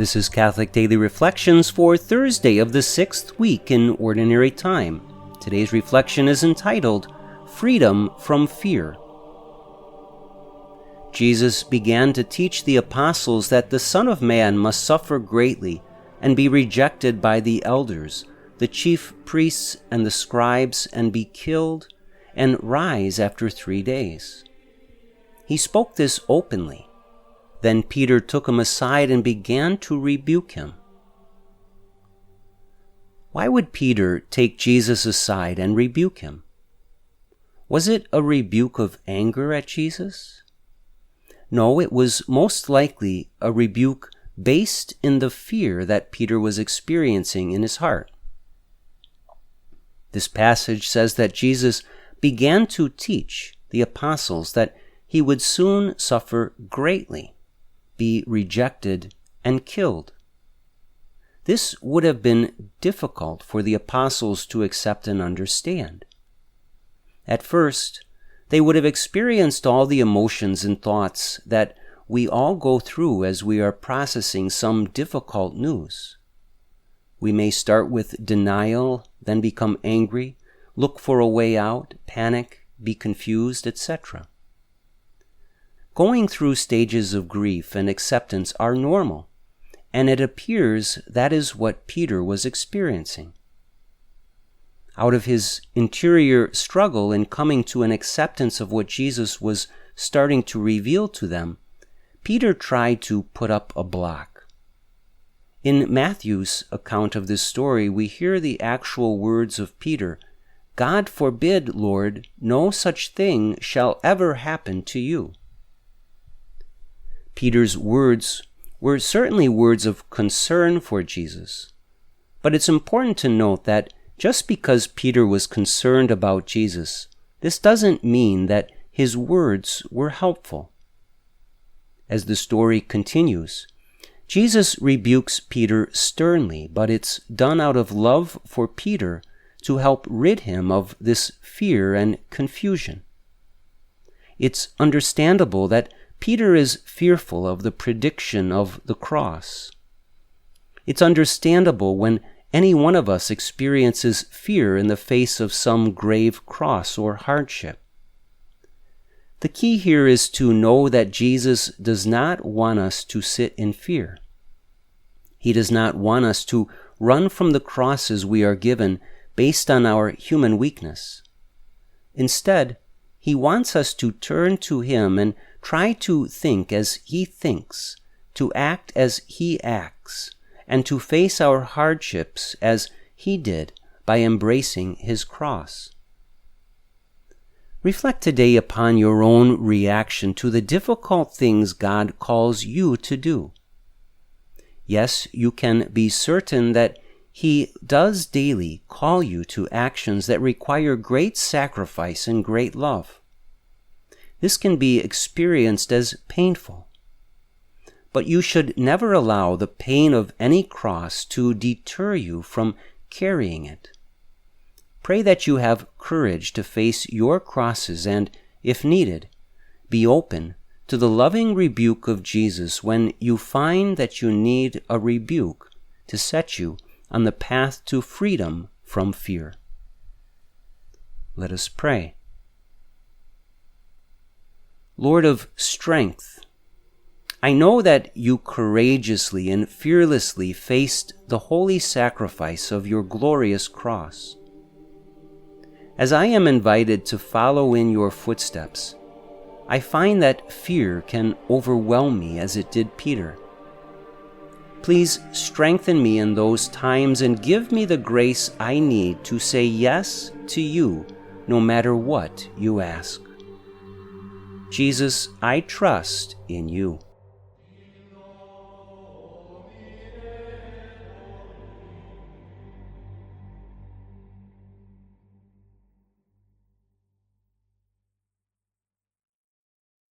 This is Catholic Daily Reflections for Thursday of the 6th week in Ordinary Time. Today's reflection is entitled, Freedom from Fear. Jesus began to teach the apostles that the Son of Man must suffer greatly and be rejected by the elders, the chief priests and the scribes, and be killed, and rise after 3 days. He spoke this openly. Then Peter took him aside and began to rebuke him. Why would Peter take Jesus aside and rebuke him? Was it a rebuke of anger at Jesus? No, it was most likely a rebuke based in the fear that Peter was experiencing in his heart. This passage says that Jesus began to teach the apostles that he would soon suffer greatly, be rejected and killed. This would have been difficult for the apostles to accept and understand. At first, they would have experienced all the emotions and thoughts that we all go through as we are processing some difficult news. We may start with denial, then become angry, look for a way out, panic, be confused, etc. Going through stages of grief and acceptance are normal, and it appears that is what Peter was experiencing. Out of his interior struggle in coming to an acceptance of what Jesus was starting to reveal to them, Peter tried to put up a block. In Matthew's account of this story, we hear the actual words of Peter, "God forbid, Lord, no such thing shall ever happen to you." Peter's words were certainly words of concern for Jesus, but it's important to note that just because Peter was concerned about Jesus, this doesn't mean that his words were helpful. As the story continues, Jesus rebukes Peter sternly, but it's done out of love for Peter to help rid him of this fear and confusion. It's understandable that Peter is fearful of the prediction of the cross. It's understandable when any one of us experiences fear in the face of some grave cross or hardship. The key here is to know that Jesus does not want us to sit in fear. He does not want us to run from the crosses we are given based on our human weakness. Instead, he wants us to turn to him and try to think as he thinks, to act as he acts, and to face our hardships as he did by embracing his cross. Reflect today upon your own reaction to the difficult things God calls you to do. Yes, you can be certain that he does daily call you to actions that require great sacrifice and great love. This can be experienced as painful. But you should never allow the pain of any cross to deter you from carrying it. Pray that you have courage to face your crosses and, if needed, be open to the loving rebuke of Jesus when you find that you need a rebuke to set you on the path to freedom from fear. Let us pray. Lord of strength, I know that you courageously and fearlessly faced the holy sacrifice of your glorious cross. As I am invited to follow in your footsteps, I find that fear can overwhelm me as it did Peter. Please strengthen me in those times and give me the grace I need to say yes to you no matter what you ask. Jesus, I trust in you.